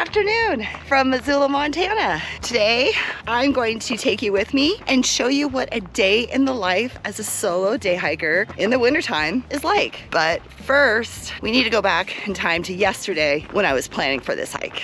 afternoon from Missoula, Montana. Today, I'm going to take you with me and show you what a day in the life as a solo day hiker in the wintertime is like. But first, we need to go back in time to yesterday when I was planning for this hike.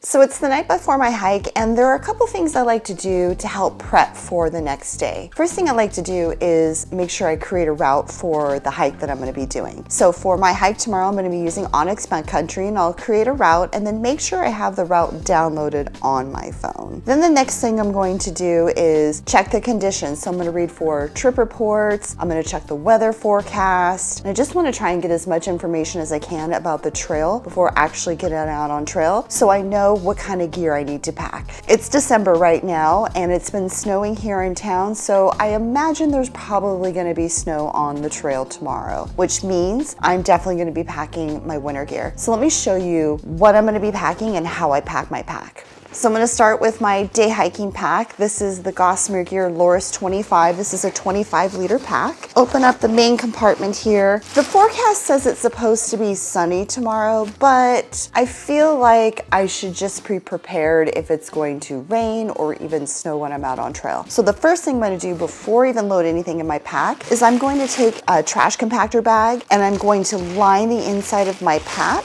So it's the night before my hike, and there are a couple things I like to do to help prep for the next day. First thing I like to do is make sure I create a route for the hike that I'm going to be doing. So for my hike tomorrow, I'm going to be using Onyx Backcountry, and I'll create a route and then make sure I have the route downloaded on my phone. Then the next thing I'm going to do is check the conditions. So I'm going to read for trip reports, I'm going to check the weather forecast, and I just want to try and get as much information as I can about the trail before actually getting out on trail, so I know what kind of gear I need to pack. It's December right now, and it's been snowing here in town, so I imagine there's probably going to be snow on the trail tomorrow, which means I'm definitely going to be packing my winter gear. So let me show you what I'm going to be packing and how I pack my pack. So I'm going to start with my day hiking pack. This is the Gossamer Gear Loris 25. This is a 25-liter pack. Open up the main compartment here. The forecast says it's supposed to be sunny tomorrow, but I feel like I should just be prepared if it's going to rain or even snow when I'm out on trail. So the first thing I'm going to do before I even load anything in my pack is I'm going to take a trash compactor bag and I'm going to line the inside of my pack.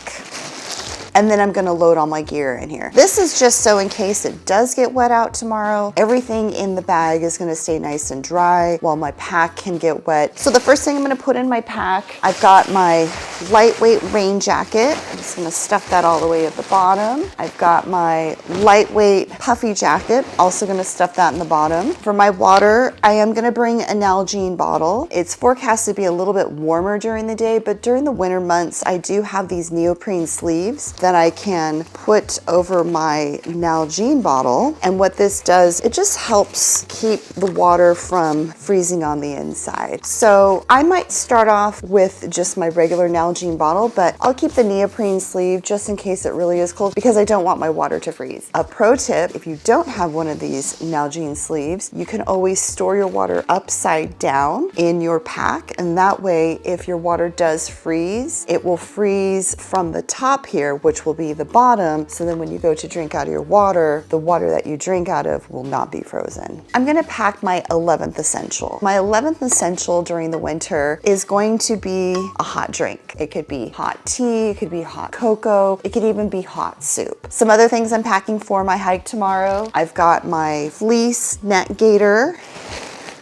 And then I'm gonna load all my gear in here. This is just so in case it does get wet out tomorrow, everything in the bag is gonna stay nice and dry while my pack can get wet. So the first thing I'm gonna put in my pack, I've got my lightweight rain jacket. I'm just gonna stuff that all the way at the bottom. I've got my lightweight puffy jacket, also gonna stuff that in the bottom. For my water, I am gonna bring an Nalgene bottle. It's forecast to be a little bit warmer during the day, but during the winter months, I do have these neoprene sleeves that I can put over my Nalgene bottle. And what this does, it just helps keep the water from freezing on the inside. So I might start off with just my regular Nalgene bottle, but I'll keep the neoprene sleeve just in case it really is cold because I don't want my water to freeze. A pro tip, if you don't have one of these Nalgene sleeves, you can always store your water upside down in your pack. And that way, if your water does freeze, it will freeze from the top here, which will be the bottom, so then when you go to drink out of your water, the water that you drink out of will not be frozen. I'm gonna pack my 11th essential. My 11th essential during the winter is going to be a hot drink. It could be hot tea, it could be hot cocoa, it could even be hot soup. Some other things I'm packing for my hike tomorrow, I've got my fleece net gaiter,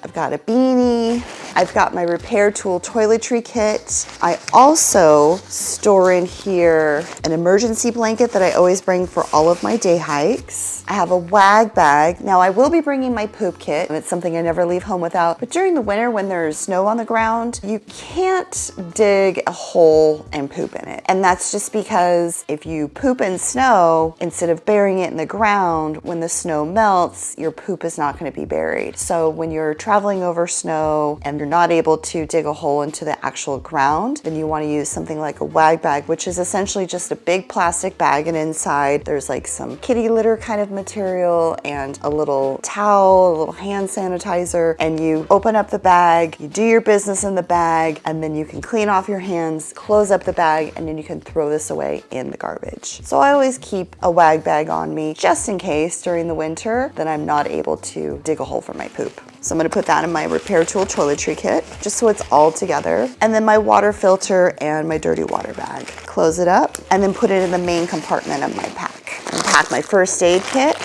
I've got a beanie, I've got my repair tool toiletry kit. I also store in here an emergency blanket that I always bring for all of my day hikes. I have a wag bag. Now I will be bringing my poop kit, and it's something I never leave home without. But during the winter when there's snow on the ground, you can't dig a hole and poop in it. And that's just because if you poop in snow, instead of burying it in the ground, when the snow melts, your poop is not going to be buried. So when you're traveling over snow and you're not able to dig a hole into the actual ground, then you want to use something like a wag bag, which is essentially just a big plastic bag, and inside there's like some kitty litter kind of material and a little towel, a little hand sanitizer, and you open up the bag, you do your business in the bag, and then you can clean off your hands, close up the bag, and then you can throw this away in the garbage. So I always keep a wag bag on me just in case during the winter that I'm not able to dig a hole for my poop. So I'm gonna put that in my repair tool toiletry kit, just so it's all together. And then my water filter and my dirty water bag. Close it up and then put it in the main compartment of my pack. And pack my first aid kit,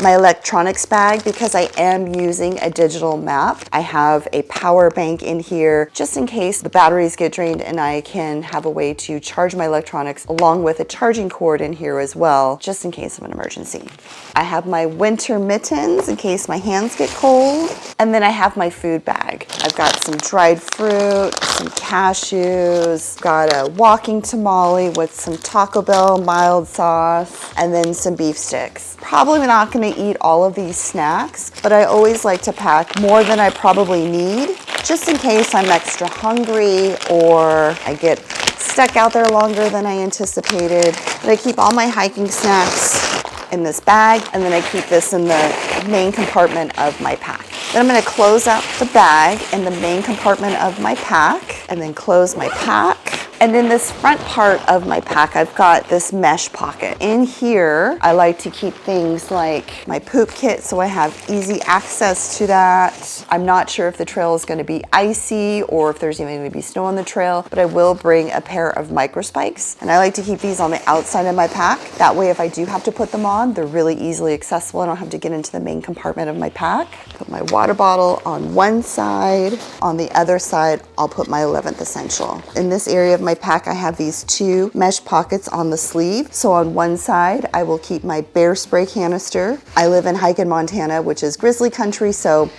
my electronics bag, because I am using a digital map. I have a power bank in here just in case the batteries get drained, and I can have a way to charge my electronics along with a charging cord in here as well, just in case of an emergency. I have my winter mittens in case my hands get cold. And then I have my food bag. I've got some dried fruit, some cashews, got a walking tamale with some Taco Bell mild sauce, and then some beef sticks. Probably not gonna eat all of these snacks, but I always like to pack more than I probably need, just in case I'm extra hungry or I get stuck out there longer than I anticipated. But I keep all my hiking snacks in this bag, and then I keep this in the main compartment of my pack. Then I'm gonna close out the bag in the main compartment of my pack, and then close my pack, And in this front part of my pack, I've got this mesh pocket. In here, I like to keep things like my poop kit so I have easy access to that. I'm not sure if the trail is going to be icy or if there's even going to be snow on the trail, but I will bring a pair of micro spikes. And I like to keep these on the outside of my pack. That way, if I do have to put them on, they're really easily accessible. I don't have to get into the main compartment of my pack. Put my water bottle on one side. On the other side, I'll put my 11th essential. In this area of my pack, I have these two mesh pockets on the sleeve. So on one side, I will keep my bear spray canister. I live in Hike in Montana, which is grizzly country, so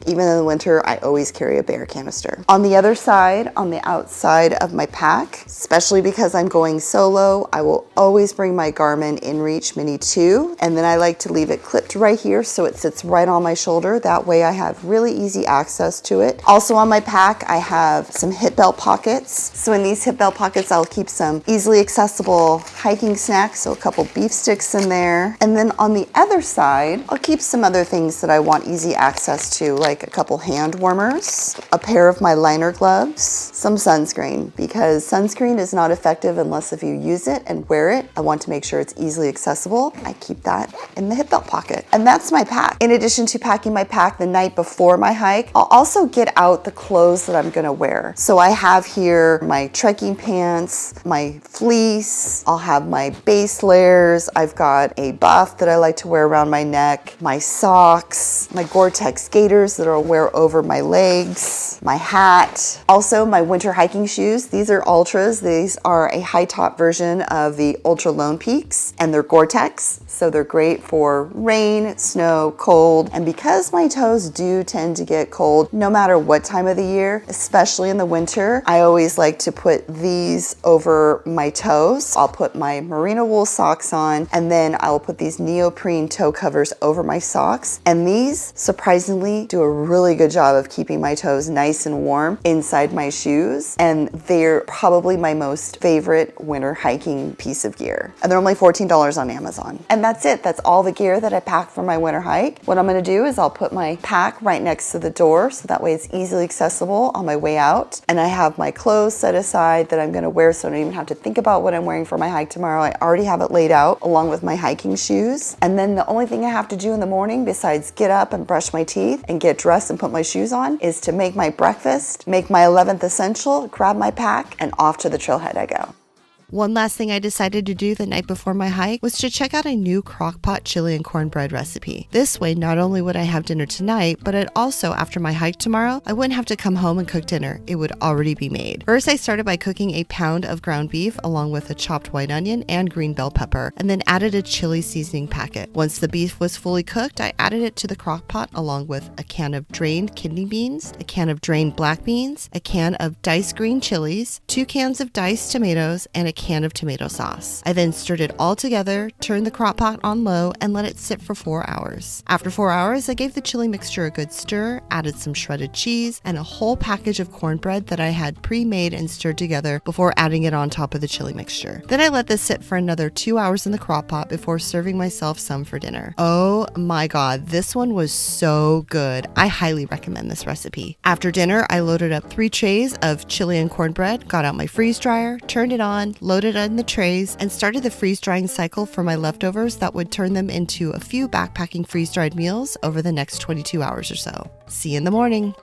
even in the winter, I always carry a bear canister. On the other side, on the outside of my pack, especially because I'm going solo, I will always bring my Garmin InReach Mini 2, and then I like to leave it clipped right here so it sits right on my shoulder. That way I have really easy access to it. Also on my pack, I have some hip belt pockets. So in these hip belt pockets, I'll keep some easily accessible hiking snacks, so a couple beef sticks in there. And then on the other side, I'll keep some other things that I want easy access to, like a couple hand warmers, a pair of my liner gloves, some sunscreen, because sunscreen is not effective unless if you use it and wear it. I want to make sure it's easily accessible. I keep that in the hip belt pocket. And that's my pack. In addition to packing my pack the night before my hike, I'll also get out the clothes that I'm gonna wear. So I have here my trekking pants, my fleece, I'll have my base layers, I've got a buff that I like to wear around my neck, my socks, my Gore-Tex gaiters that I'll wear over my legs, my hat, also my winter hiking shoes. These are Ultras. These are a high top version of the Ultra Lone Peaks, and they're Gore-Tex, so they're great for rain, snow, cold. And because my toes do tend to get cold no matter what time of the year, especially in the winter, I always like to put these over my toes. I'll put my merino wool socks on, and then I'll put these neoprene toe covers over my socks. And these surprisingly do a really good job of keeping my toes nice and warm inside my shoes, and they're probably my most favorite winter hiking piece of gear. And they're only $14 on Amazon. And that's it. That's all the gear that I pack for my winter hike. What I'm going to do is I'll put my pack right next to the door so that way it's easily accessible on my way out. And I have my clothes set aside that I'm going to wear so I don't even have to think about what I'm wearing for my hike tomorrow. I already have it laid out along with my hiking shoes. And then the only thing I have to do in the morning besides get up and brush my teeth and get dressed and put my shoes on is to make my breakfast, make my 11th essential, grab my pack, and off to the trailhead I go. One last thing I decided to do the night before my hike was to check out a new Crockpot Chili and cornbread recipe. This way, not only would I have dinner tonight, but it also, after my hike tomorrow, I wouldn't have to come home and cook dinner. It would already be made. First, I started by cooking a pound of ground beef along with a chopped white onion and green bell pepper, and then added a chili seasoning packet. Once the beef was fully cooked, I added it to the crock pot along with a can of drained kidney beans, a can of drained black beans, a can of diced green chilies, 2 cans of diced tomatoes, and a can of tomato sauce. I then stirred it all together, turned the crock pot on low, and let it sit for 4 hours. After 4 hours, I gave the chili mixture a good stir, added some shredded cheese, and a whole package of cornbread that I had pre-made and stirred together before adding it on top of the chili mixture. Then I let this sit for another 2 hours in the crock pot before serving myself some for dinner. Oh my god, this one was so good. I highly recommend this recipe. After dinner, I loaded up 3 trays of chili and cornbread, got out my freeze dryer, turned it on, loaded it in the trays, and started the freeze drying cycle for my leftovers that would turn them into a few backpacking freeze dried meals over the next 22 hours or so. See you in the morning.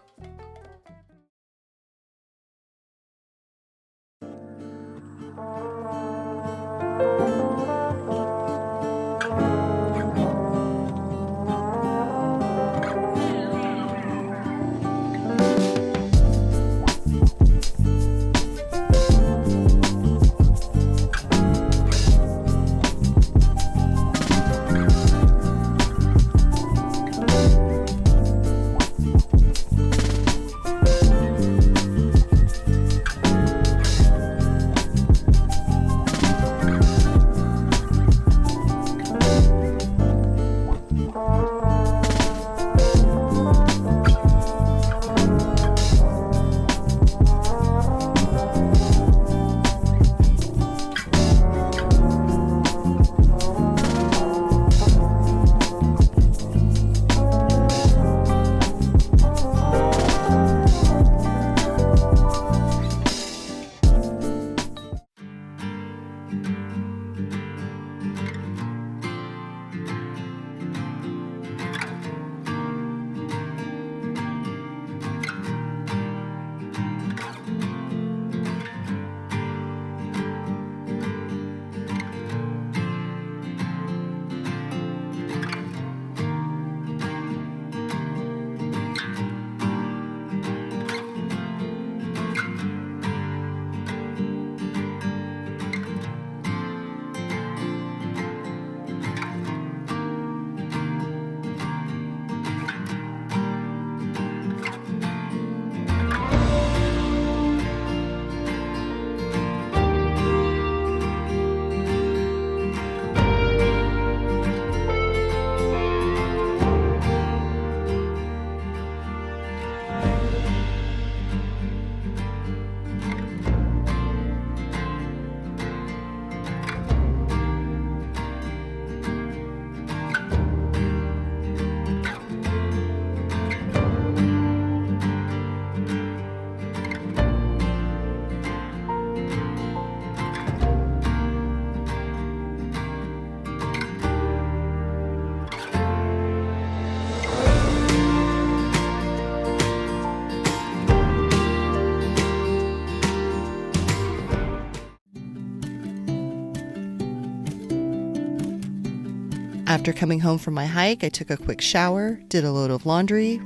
After coming home from my hike, I took a quick shower, did a load of laundry,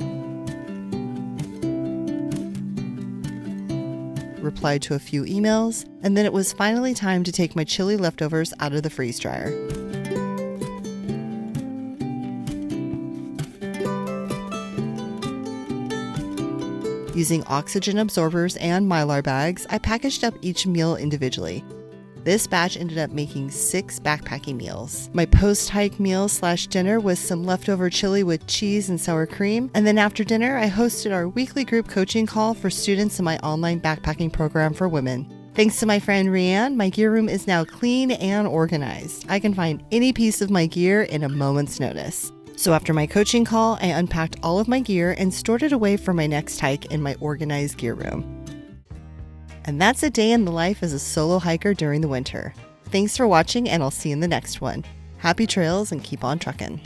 replied to a few emails, and then it was finally time to take my chili leftovers out of the freeze dryer. Using oxygen absorbers and Mylar bags, I packaged up each meal individually. This batch ended up making 6 backpacking meals. My post-hike meal/dinner was some leftover chili with cheese and sour cream, and then after dinner, I hosted our weekly group coaching call for students in my online backpacking program for women. Thanks to my friend Rianne, my gear room is now clean and organized. I can find any piece of my gear in a moment's notice. So after my coaching call, I unpacked all of my gear and stored it away for my next hike in my organized gear room. And that's a day in the life as a solo hiker during the winter. Thanks for watching, and I'll see you in the next one. Happy trails and keep on trucking.